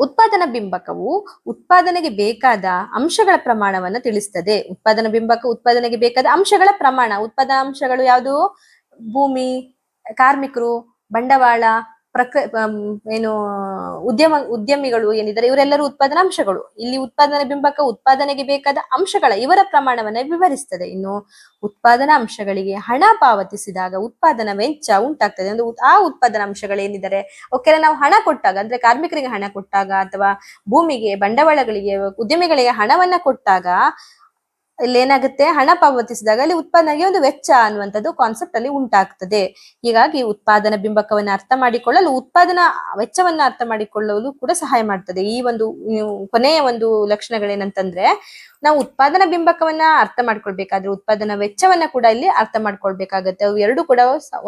ಉತ್ಪಾದನಾ ಬಿಂಬಕವು ಉತ್ಪಾದನೆಗೆ ಬೇಕಾದ ಅಂಶಗಳ ಪ್ರಮಾಣವನ್ನ ತಿಳಿಸ್ತದೆ. ಉತ್ಪಾದನಾ ಬಿಂಬಕ ಉತ್ಪಾದನೆಗೆ ಬೇಕಾದ ಅಂಶಗಳ ಪ್ರಮಾಣ. ಉತ್ಪಾದನಾ ಅಂಶಗಳು ಯಾವುದು? ಭೂಮಿ, ಕಾರ್ಮಿಕರು, ಬಂಡವಾಳ, ಏನು ಉದ್ಯಮಿಗಳು ಏನಿದ್ದಾರೆ, ಇವರೆಲ್ಲರೂ ಉತ್ಪಾದನಾ ಅಂಶಗಳು. ಇಲ್ಲಿ ಉತ್ಪಾದನಾ ಬಿಂಬಕ ಉತ್ಪಾದನೆಗೆ ಬೇಕಾದ ಅಂಶಗಳ ಇವರ ಪ್ರಮಾಣವನ್ನ ವಿವರಿಸ್ತದೆ. ಇನ್ನು ಉತ್ಪಾದನಾ ಅಂಶಗಳಿಗೆ ಹಣ ಪಾವತಿಸಿದಾಗ ಉತ್ಪಾದನಾ ವೆಚ್ಚ ಉಂಟಾಗ್ತದೆ. ಅಂದ್ರೆ ಆ ಉತ್ಪಾದನಾ ಅಂಶಗಳೇನಿದ್ದಾರೆ ಅವಕ್ಕೆಲ್ಲ ನಾವು ಹಣ ಕೊಟ್ಟಾಗ, ಅಂದ್ರೆ ಕಾರ್ಮಿಕರಿಗೆ ಹಣ ಕೊಟ್ಟಾಗ ಅಥವಾ ಭೂಮಿಗೆ, ಬಂಡವಾಳಗಳಿಗೆ, ಉದ್ಯಮಿಗಳಿಗೆ ಹಣವನ್ನ ಕೊಟ್ಟಾಗ ಇಲ್ಲಿ ಏನಾಗುತ್ತೆ? ಹಣ ಪಾವತಿಸಿದಾಗ ಅಲ್ಲಿ ಉತ್ಪಾದನೆಗೆ ಒಂದು ವೆಚ್ಚ ಅನ್ನುವಂಥದ್ದು ಕಾನ್ಸೆಪ್ಟ್ ಅಲ್ಲಿ ಉಂಟಾಗ್ತದೆ. ಹೀಗಾಗಿ ಉತ್ಪಾದನಾ ಬಿಂಬಕವನ್ನ ಅರ್ಥ ಮಾಡಿಕೊಳ್ಳಲು ಉತ್ಪಾದನಾ ವೆಚ್ಚವನ್ನ ಅರ್ಥ ಮಾಡಿಕೊಳ್ಳಲು ಕೂಡ ಸಹಾಯ ಮಾಡ್ತದೆ. ಈ ಒಂದು ಕೊನೆಯ ಒಂದು ಲಕ್ಷಣಗಳೇನಂತಂದ್ರೆ, ನಾವು ಉತ್ಪಾದನಾ ಬಿಂಬಕವನ್ನ ಅರ್ಥ ಮಾಡ್ಕೊಳ್ಬೇಕಾದ್ರೆ ಉತ್ಪಾದನಾ ವೆಚ್ಚವನ್ನ ಕೂಡ ಇಲ್ಲಿ ಅರ್ಥ ಮಾಡ್ಕೊಳ್ಬೇಕಾಗತ್ತೆ. ಅವು ಎರಡು ಕೂಡ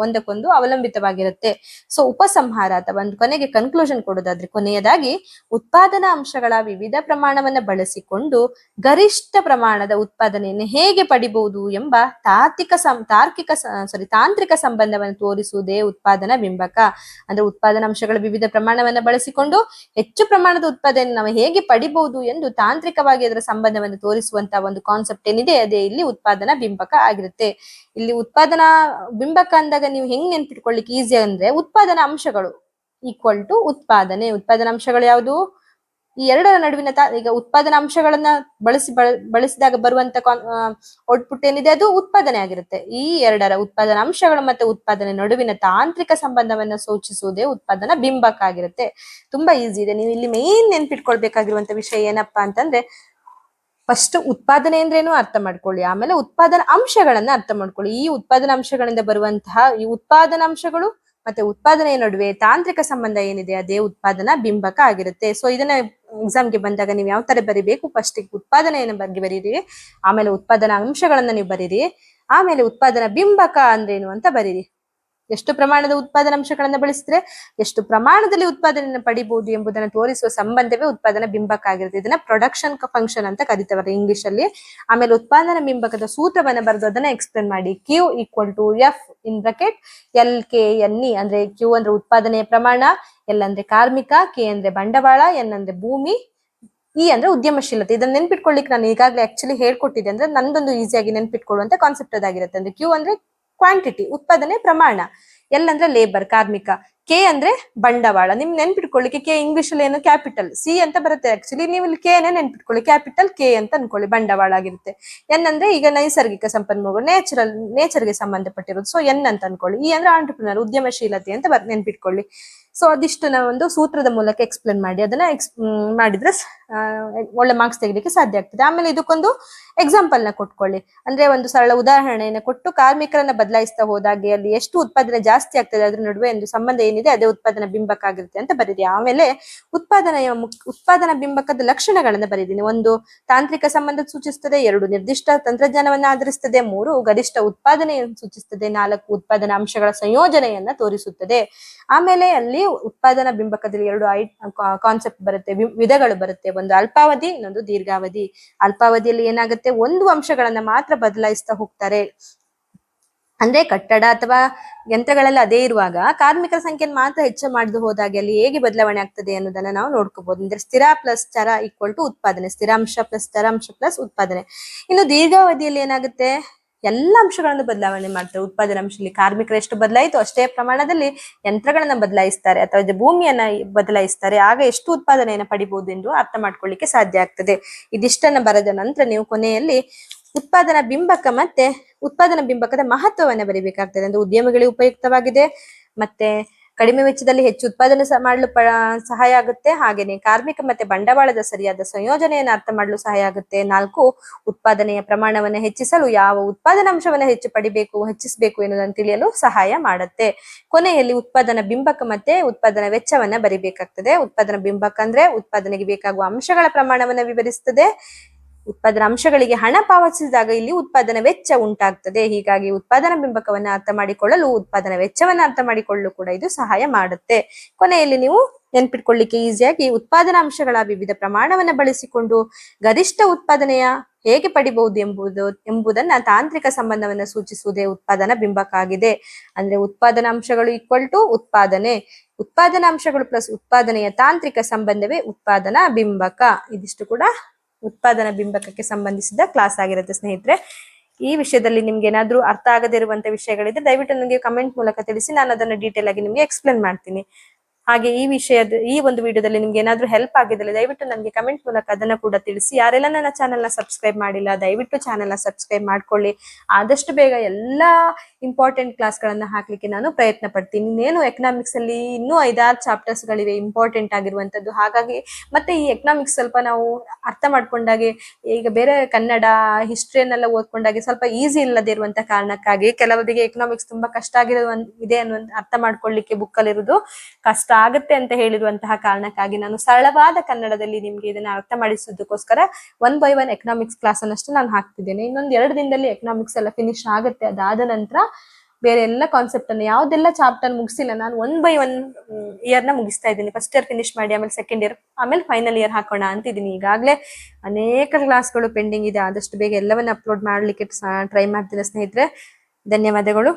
ಒಂದಕ್ಕೊಂದು ಅವಲಂಬಿತವಾಗಿರುತ್ತೆ. ಸೊ ಉಪಸಂಹಾರ ಅಥವಾ ಒಂದು ಕೊನೆಗೆ ಕನ್ಕ್ಲೂಷನ್ ಕೊಡೋದಾದ್ರೆ, ಕೊನೆಯದಾಗಿ ಉತ್ಪಾದನಾ ಅಂಶಗಳ ವಿವಿಧ ಪ್ರಮಾಣವನ್ನ ಬಳಸಿಕೊಂಡು ಗರಿಷ್ಠ ಪ್ರಮಾಣದ ಉತ್ಪಾದನೆಯನ್ನು ಹೇಗೆ ಪಡಿಬಹುದು ಎಂಬ ತಾಂತ್ರಿಕ ಸಂಬಂಧವನ್ನು ತೋರಿಸುವುದೇ ಉತ್ಪಾದನಾ ಬಿಂಬಕ. ಅಂದ್ರೆ ಉತ್ಪಾದನಾ ಅಂಶಗಳ ವಿವಿಧ ಪ್ರಮಾಣವನ್ನ ಬಳಸಿಕೊಂಡು ಹೆಚ್ಚು ಪ್ರಮಾಣದ ಉತ್ಪಾದನೆ ನಾವು ಹೇಗೆ ಪಡಿಬಹುದು ಎಂದು ತಾಂತ್ರಿಕವಾಗಿ ಅದರ ಸಂಬಂಧವನ್ನು ತೋರಿಸುವಂತಹ ಒಂದು ಕಾನ್ಸೆಪ್ಟ್ ಏನಿದೆ, ಅದೇ ಇಲ್ಲಿ ಉತ್ಪಾದನಾ ಬಿಂಬಕ ಆಗಿರುತ್ತೆ. ಇಲ್ಲಿ ಉತ್ಪಾದನಾ ಬಿಂಬಕ ಅಂದಾಗ ನೀವು ಹೆಂಗ್ ನೆನ್ಪಿಟ್ಕೊಳ್ಳಿಕ್ಕೆ ಈಸಿ ಅಂದ್ರೆ, ಉತ್ಪಾದನಾ ಅಂಶಗಳು ಈಕ್ವಲ್ ಟು ಉತ್ಪಾದನೆ. ಉತ್ಪಾದನಾ ಅಂಶಗಳು ಯಾವುದು? ಈ ಎರಡರ ನಡುವಿನ ಈಗ ಉತ್ಪಾದನಾ ಅಂಶಗಳನ್ನ ಬಳಸಿದಾಗ ಬರುವಂತ ಔಟ್ಪುಟ್ ಏನಿದೆ ಅದು ಉತ್ಪಾದನೆ ಆಗಿರುತ್ತೆ. ಈ ಎರಡರ ಉತ್ಪಾದನಾ ಅಂಶಗಳು ಮತ್ತೆ ಉತ್ಪಾದನೆ ನಡುವಿನ ತಾಂತ್ರಿಕ ಸಂಬಂಧವನ್ನ ಸೂಚಿಸುವುದೇ ಉತ್ಪಾದನಾ ಬಿಂಬಕ ಆಗಿರುತ್ತೆ. ತುಂಬಾ ಈಸಿ ಇದೆ. ನೀವು ಇಲ್ಲಿ ಮೇನ್ ನೆನ್ಪಿಟ್ಕೊಳ್ಬೇಕಾಗಿರುವಂತ ವಿಷಯ ಏನಪ್ಪಾ ಅಂತಂದ್ರೆ, ಫಸ್ಟ್ ಉತ್ಪಾದನೆ ಅಂದ್ರೇನು ಅರ್ಥ ಮಾಡ್ಕೊಳ್ಳಿ, ಆಮೇಲೆ ಉತ್ಪಾದನಾ ಅಂಶಗಳನ್ನ ಅರ್ಥ ಮಾಡ್ಕೊಳ್ಳಿ. ಈ ಉತ್ಪಾದನಾ ಅಂಶಗಳಿಂದ ಬರುವಂತಹ ಈ ಉತ್ಪಾದನಾ ಅಂಶಗಳು ಮತ್ತೆ ಉತ್ಪಾದನೆಯ ನಡುವೆ ತಾಂತ್ರಿಕ ಸಂಬಂಧ ಏನಿದೆ ಅದೇ ಉತ್ಪಾದನಾ ಬಿಂಬಕ ಆಗಿರುತ್ತೆ. ಸೊ ಇದನ್ನ ಎಕ್ಸಾಮ್ಗೆ ಬಂದಾಗ ನೀವು ಯಾವ ತರ ಬರೀಬೇಕು? ಫಸ್ಟ್ ಉತ್ಪಾದನೆಯ ಬಗ್ಗೆ ಬರೀರಿ, ಆಮೇಲೆ ಉತ್ಪಾದನಾ ಅಂಶಗಳನ್ನ ನೀವು ಬರೀರಿ, ಆಮೇಲೆ ಉತ್ಪಾದನಾ ಬಿಂಬಕ ಅಂದ್ರೇನು ಅಂತ ಬರೀರಿ. ಎಷ್ಟು ಪ್ರಮಾಣದ ಉತ್ಪಾದನಾಂಶಗಳನ್ನ ಬಳಸಿದ್ರೆ ಎಷ್ಟು ಪ್ರಮಾಣದಲ್ಲಿ ಉತ್ಪಾದನೆಯನ್ನು ಪಡಿಬಹುದು ಎಂಬುದನ್ನು ತೋರಿಸುವ ಸಂಬಂಧವೇ ಉತ್ಪಾದನಾ ಬಿಂಬಕ ಆಗಿರುತ್ತೆ. ಇದನ್ನ ಪ್ರೊಡಕ್ಷನ್ ಫಂಕ್ಷನ್ ಅಂತ ಕರೀತಾರೆ ಇಂಗ್ಲಿಷ್ ಅಲ್ಲಿ. ಆಮೇಲೆ ಉತ್ಪಾದನಾ ಬಿಂಬಕದ ಸೂತ್ರವನ್ನ ಬರೆದು ಅದನ್ನ ಎಕ್ಸ್ಪ್ಲೇನ್ ಮಾಡಿ. Q equal to F in bracket LKNE. ಅಂದ್ರೆ Q ಅಂದ್ರೆ ಉತ್ಪಾದನೆಯ ಪ್ರಮಾಣ, L ಅಂದ್ರೆ ಕಾರ್ಮಿಕ, K ಅಂದ್ರೆ ಬಂಡವಾಳ, N ಅಂದ್ರೆ ಭೂಮಿ, E ಅಂದ್ರೆ ಉದ್ಯಮಶೀಲತೆ. ಇದನ್ನ ನೆನ್ಪಿಟ್ಕೊಳ್ಳಿಕ್ಕೆ ನಾನು ಈಗಾಗಲೇ ಆಕ್ಚುಲಿ ಹೇಳ್ಕೊಟ್ಟಿದ್ದೆ. ಅಂದ್ರೆ ನಂದೊಂದು ಈಸಿಯಾಗಿ ನೆನ್ಪಿಟ್ಕೊಳ್ಳುವಂತ ಕಾನ್ಸೆಪ್ಟ್ ಅದಾಗಿರುತ್ತೆ. ಅಂದ್ರೆ Q ಅಂದ್ರೆ ಕ್ವಾಂಟಿಟಿ, ಉತ್ಪಾದನೆ ಪ್ರಮಾಣ, ಎಲ್ ಅಂದ್ರೆ ಲೇಬರ್ ಕಾರ್ಮಿಕ, ಕೆ ಅಂದ್ರೆ ಬಂಡವಾಳ. ನಿಮ್ ನೆನ್ಪಿಟ್ಕೊಳ್ಳಿಕ್ಕೆ ಕೆ ಇಂಗ್ಲಿಷ್ ಅಲ್ಲಿ ಏನು ಕ್ಯಾಪಿಟಲ್, ಸಿ ಅಂತ ಬರುತ್ತೆ. ಆಕ್ಚುಲಿ ನೀವು ಇಲ್ಲಿ ಕೆ ನೇ ನೆನ್ಪಿಟ್ಕೊಳ್ಳಿ, ಕ್ಯಾಪಿಟಲ್ ಕೆ ಅಂತ ಅನ್ಕೊಳ್ಳಿ, ಬಂಡವಾಳ ಆಗಿರುತ್ತೆ. ಎನ್ ಅಂದ್ರೆ ಈಗ ನೈಸರ್ಗಿಕ ಸಂಪನ್ಮೂಲಗಳು, ನೇಚರ್ಗೆ ಸಂಬಂಧಪಟ್ಟಿರೋದು, ಸೊ ಎನ್ ಅಂತ ಅನ್ಕೊಳ್ಳಿ. ಇ ಅಂದ್ರೆ ಆಂಟರ್ಪ್ರಿನರ್, ಉದ್ಯಮಶೀಲತೆ ಅಂತ ನೆನ್ಪಿಟ್ಕೊಳ್ಳಿ. ಸೊ ಅದಿಷ್ಟು ನಾವು ಒಂದು ಸೂತ್ರದ ಮೂಲಕ ಎಕ್ಸ್ಪ್ಲೇನ್ ಮಾಡಿ ಅದನ್ನ ಮಾಡಿದ್ರೆ ಒಳ್ಳೆ ಮಾರ್ಕ್ಸ್ ತೆಗಿಲಿಕ್ಕೆ ಸಾಧ್ಯ ಆಗ್ತದೆ. ಆಮೇಲೆ ಇದಕ್ಕೊಂದು ಎಕ್ಸಾಂಪಲ್ ನ ಕೊಟ್ಕೊಳ್ಳಿ. ಅಂದ್ರೆ ಒಂದು ಸರಳ ಉದಾಹರಣೆಯನ್ನು ಕೊಟ್ಟು ಕಾರ್ಮಿಕರನ್ನ ಬದಲಾಯಿಸ್ತಾ ಹೋದಾಗೆ ಅಲ್ಲಿ ಎಷ್ಟು ಉತ್ಪಾದನೆ ಜಾಸ್ತಿ ಆಗ್ತದೆ ಅದ್ರ ನಡುವೆ ಒಂದು ಸಂಬಂಧ ಏನಿದೆ ಅದೇ ಉತ್ಪಾದನಾ ಬಿಂಬಕ ಆಗಿರುತ್ತೆ ಅಂತ ಬರೀರಿ. ಆಮೇಲೆ ಉತ್ಪಾದನಾ ಬಿಂಬಕದ ಲಕ್ಷಣಗಳನ್ನ ಬರೀತೀನಿ. ಒಂದು, ತಾಂತ್ರಿಕ ಸಂಬಂಧ ಸೂಚಿಸ್ತದೆ. 2, ನಿರ್ದಿಷ್ಟ ತಂತ್ರಜ್ಞಾನವನ್ನ ಆಧರಿಸ್ತದೆ. 3, ಗರಿಷ್ಠ ಉತ್ಪಾದನೆಯನ್ನು ಸೂಚಿಸ್ತದೆ. 4, ಉತ್ಪಾದನಾ ಅಂಶಗಳ ಸಂಯೋಜನೆಯನ್ನ ತೋರಿಸುತ್ತದೆ. ಆಮೇಲೆ ಅಲ್ಲಿ ಉತ್ಪಾದನಾ ಬಿಂಬಕದಲ್ಲಿ 2 ಕಾನ್ಸೆಪ್ಟ್ ಬರುತ್ತೆ, ವಿಧಗಳು ಬರುತ್ತೆ. ಒಂದು ಅಲ್ಪಾವಧಿ, ಇನ್ನೊಂದು ದೀರ್ಘಾವಧಿ. ಅಲ್ಪಾವಧಿಯಲ್ಲಿ ಏನಾಗುತ್ತೆ, ಒಂದು ಅಂಶಗಳನ್ನ ಮಾತ್ರ ಬದಲಾಯಿಸ್ತಾ ಹೋಗ್ತಾರೆ. ಅಂದ್ರೆ ಕಟ್ಟಡ ಅಥವಾ ಯಂತ್ರಗಳೆಲ್ಲ ಅದೇ ಇರುವಾಗ ಕಾರ್ಮಿಕರ ಸಂಖ್ಯೆಯನ್ನು ಮಾತ್ರ ಹೆಚ್ಚು ಮಾಡಿದು ಹೋದಾಗೆ ಅಲ್ಲಿ ಹೇಗೆ ಬದಲಾವಣೆ ಆಗ್ತದೆ ಅನ್ನೋದನ್ನ ನಾವು ನೋಡ್ಕೋಬಹುದು. ಅಂದ್ರೆ ಸ್ಥಿರ ಪ್ಲಸ್ ಚರ ಈಕ್ವಲ್ ಟು ಉತ್ಪಾದನೆ, ಸ್ಥಿರಾಂಶ ಪ್ಲಸ್ ಚರಾಂಶ ಪ್ಲಸ್ ಉತ್ಪಾದನೆ. ಇನ್ನು ದೀರ್ಘಾವಧಿಯಲ್ಲಿ ಏನಾಗುತ್ತೆ, ಎಲ್ಲ ಅಂಶಗಳನ್ನು ಬದಲಾವಣೆ ಮಾಡ್ತಾರೆ. ಉತ್ಪಾದನಾ ಅಂಶದಲ್ಲಿ ಕಾರ್ಮಿಕರು ಎಷ್ಟು ಬದಲಾಯಿತು ಅಷ್ಟೇ ಪ್ರಮಾಣದಲ್ಲಿ ಯಂತ್ರಗಳನ್ನ ಬದಲಾಯಿಸ್ತಾರೆ ಅಥವಾ ಭೂಮಿಯನ್ನ ಬದಲಾಯಿಸ್ತಾರೆ. ಆಗ ಎಷ್ಟು ಉತ್ಪಾದನೆಯನ್ನ ಪಡಿಬಹುದು ಎಂದು ಅರ್ಥ ಮಾಡ್ಕೊಳ್ಳಿಕ್ಕೆ ಸಾಧ್ಯ ಆಗ್ತದೆ. ಇದಿಷ್ಟನ್ನ ಬರೆದ ನಂತರ ನೀವು ಕೊನೆಯಲ್ಲಿ ಉತ್ಪಾದನಾ ಬಿಂಬಕ ಮತ್ತೆ ಉತ್ಪಾದನಾ ಬಿಂಬಕದ ಮಹತ್ವವನ್ನ ಬರೀಬೇಕಾಗ್ತದೆ. ಅಂದ್ರೆ ಉದ್ಯಮಗಳಿಗೆ ಉಪಯುಕ್ತವಾಗಿದೆ, ಮತ್ತೆ ಕಡಿಮೆ ವೆಚ್ಚದಲ್ಲಿ ಹೆಚ್ಚು ಉತ್ಪಾದನೆ ಮಾಡಲು ಸಹಾಯ ಆಗುತ್ತೆ. ಹಾಗೇನೆ ಕಾರ್ಮಿಕ ಮತ್ತೆ ಬಂಡವಾಳದ ಸರಿಯಾದ ಸಂಯೋಜನೆಯನ್ನು ಅರ್ಥ ಮಾಡಲು ಸಹಾಯ ಆಗುತ್ತೆ. 4, ಉತ್ಪಾದನೆಯ ಪ್ರಮಾಣವನ್ನು ಹೆಚ್ಚಿಸಲು ಯಾವ ಉತ್ಪಾದನಾಂಶವನ್ನು ಹೆಚ್ಚಿಸಬೇಕು ಎನ್ನುವುದನ್ನು ತಿಳಿಯಲು ಸಹಾಯ ಮಾಡುತ್ತೆ. ಕೊನೆಯಲ್ಲಿ ಉತ್ಪಾದನಾ ಬಿಂಬಕ ಮತ್ತೆ ಉತ್ಪಾದನಾ ವೆಚ್ಚವನ್ನ ಬರಿಬೇಕಾಗ್ತದೆ. ಉತ್ಪಾದನಾ ಬಿಂಬಕ ಅಂದ್ರೆ ಉತ್ಪಾದನೆಗೆ ಬೇಕಾಗುವ ಅಂಶಗಳ ಪ್ರಮಾಣವನ್ನ ವಿವರಿಸ್ತದೆ. ಉತ್ಪಾದನಾ ಅಂಶಗಳಿಗೆ ಹಣ ಪಾವತಿಸಿದಾಗ ಇಲ್ಲಿ ಉತ್ಪಾದನಾ ವೆಚ್ಚ ಉಂಟಾಗ್ತದೆ. ಹೀಗಾಗಿ ಉತ್ಪಾದನಾ ಬಿಂಬಕವನ್ನ ಅರ್ಥ ಮಾಡಿಕೊಳ್ಳಲು ಉತ್ಪಾದನಾ ವೆಚ್ಚವನ್ನ ಅರ್ಥ ಮಾಡಿಕೊಳ್ಳಲು ಕೂಡ ಇದು ಸಹಾಯ ಮಾಡುತ್ತೆ. ಕೊನೆಯಲ್ಲಿ ನೀವು ನೆನ್ಪಿಟ್ಕೊಳ್ಳಿಕ್ಕೆ ಈಸಿಯಾಗಿ ಉತ್ಪಾದನಾ ಅಂಶಗಳ ವಿವಿಧ ಪ್ರಮಾಣವನ್ನ ಬಳಸಿಕೊಂಡು ಗರಿಷ್ಠ ಉತ್ಪಾದನೆಯ ಹೇಗೆ ಪಡಿಬಹುದು ಎಂಬುದನ್ನ ತಾಂತ್ರಿಕ ಸಂಬಂಧವನ್ನ ಸೂಚಿಸುವುದೇ ಉತ್ಪಾದನಾ ಬಿಂಬಕ ಆಗಿದೆ. ಅಂದ್ರೆ ಉತ್ಪಾದನಾ ಅಂಶಗಳು ಈಕ್ವಲ್ ಟು ಉತ್ಪಾದನಾ ಅಂಶಗಳು ಪ್ಲಸ್ ಉತ್ಪಾದನೆಯ ತಾಂತ್ರಿಕ ಸಂಬಂಧವೇ ಉತ್ಪಾದನಾ ಬಿಂಬಕ. ಇದಿಷ್ಟು ಕೂಡ ಉತ್ಪಾದನಾ ಬಿಂಬಕಕ್ಕೆ ಸಂಬಂಧಿಸಿದ ಕ್ಲಾಸ್ ಆಗಿರುತ್ತೆ ಸ್ನೇಹಿತರೆ. ಈ ವಿಷಯದಲ್ಲಿ ನಿಮ್ಗೆ ಏನಾದ್ರೂ ಅರ್ಥ ಆಗದೇ ಇರುವಂತ ವಿಷಯಗಳಿದ್ರೆ ದಯವಿಟ್ಟು ನನಗೆ ಕಮೆಂಟ್ ಮೂಲಕ ತಿಳಿಸಿ, ನಾನು ಅದನ್ನ ಡೀಟೇಲ್ ಆಗಿ ನಿಮ್ಗೆ ಎಕ್ಸ್ಪ್ಲೇನ್ ಮಾಡ್ತೀನಿ. ಹಾಗೆ ಈ ಒಂದು ವಿಡಿಯೋದಲ್ಲಿ ನಿಮ್ಗೆ ಏನಾದ್ರೂ ಹೆಲ್ಪ್ ಆಗಿದ್ರೆ ದಯವಿಟ್ಟು ನನಗೆ ಕಮೆಂಟ್ ಮೂಲಕ ಅದನ್ನ ಕೂಡ ತಿಳಿಸಿ. ಯಾರೆಲ್ಲ ನನ್ನ ಚಾನೆಲ್ ನ ಸಬ್ಸ್ಕ್ರೈಬ್ ಮಾಡಿಲ್ಲ ದಯವಿಟ್ಟು ಚಾನೆಲ್ ನ ಸಬ್ಸ್ಕ್ರೈಬ್ ಮಾಡ್ಕೊಳ್ಳಿ. ಆದಷ್ಟು ಬೇಗ ಎಲ್ಲಾ ಇಂಪಾರ್ಟೆಂಟ್ ಕ್ಲಾಸ್ ಗಳನ್ನ ಹಾಕ್ಲಿಕ್ಕೆ ನಾನು ಪ್ರಯತ್ನ ಪಡ್ತೀನಿ. ಇನ್ನೇನು ಎಕನಾಮಿಕ್ಸ್ ಅಲ್ಲಿ ಇನ್ನೂ 5-6 ಚಾಪ್ಟರ್ಸ್ ಗಳಿವೆ ಇಂಪಾರ್ಟೆಂಟ್ ಆಗಿರುವಂತದ್ದು. ಹಾಗಾಗಿ ಮತ್ತೆ ಈ ಎಕನಾಮಿಕ್ಸ್ ಸ್ವಲ್ಪ ನಾವು ಅರ್ಥ ಮಾಡ್ಕೊಂಡಾಗೆ, ಈಗ ಬೇರೆ ಕನ್ನಡ ಹಿಸ್ಟ್ರಿಯನ್ನೆಲ್ಲ ಓದ್ಕೊಂಡಾಗೆ ಸ್ವಲ್ಪ ಈಸಿ ಇಲ್ಲದೆ ಇರುವಂತ ಕಾರಣಕ್ಕಾಗಿ ಕೆಲವರಿಗೆ ಎಕನಾಮಿಕ್ಸ್ ತುಂಬಾ ಕಷ್ಟ ಇದೆ ಅನ್ನುವಂತ ಅರ್ಥ ಮಾಡ್ಕೊಳ್ಳಿಕ್ಕೆ ಬುಕ್ ಅಲ್ಲಿರುವುದು ಕಷ್ಟ ಆಗುತ್ತೆ ಅಂತ ಹೇಳಿರುವಂತಹ ಕಾರಣಕ್ಕಾಗಿ ನಾನು ಸರಳವಾದ ಕನ್ನಡದಲ್ಲಿ ನಿಮ್ಗೆ ಇದನ್ನ ಅರ್ಥ ಮಾಡಿಸೋದಕ್ಕೋಸ್ಕರ 1 by 1 ಎಕನಾಮಿಕ್ಸ್ ಕ್ಲಾಸ್ ಅನ್ನಷ್ಟು ನಾನು ಹಾಕ್ತಿದ್ದೇನೆ. ಇನ್ನೊಂದು 2 ದಿನದಲ್ಲಿ ಎಕನಾಮಿಕ್ಸ್ ಎಲ್ಲ ಫಿನಿಶ್ ಆಗುತ್ತೆ. ಅದಾದ ನಂತರ ಬೇರೆ ಎಲ್ಲ ಕಾನ್ಸೆಪ್ಟ್ ಅನ್ನು ಯಾವ್ದೆಲ್ಲ ಚಾಪ್ಟರ್ ಮುಗಿಸಿಲ್ಲ ನಾನು 1 by 1 ಇಯರ್ ನ ಮುಗಿಸ್ತಾ ಇದ್ದೀನಿ. ಫಸ್ಟ್ ಇಯರ್ ಫಿನಿಶ್ ಮಾಡಿ ಆಮೇಲೆ ಸೆಕೆಂಡ್ ಇಯರ್ ಆಮೇಲೆ ಫೈನಲ್ ಇಯರ್ ಹಾಕೋಣ ಅಂತಿದ್ದೀನಿ. ಈಗಾಗಲೇ ಅನೇಕ ಕ್ಲಾಸ್ಗಳು ಪೆಂಡಿಂಗ್ ಇದೆ. ಆದಷ್ಟು ಬೇಗ ಎಲ್ಲವನ್ನ ಅಪ್ಲೋಡ್ ಮಾಡ್ಲಿಕ್ಕೆ ಟ್ರೈ ಮಾಡ್ತೀನಿ ಸ್ನೇಹಿತರೆ. ಧನ್ಯವಾದಗಳು.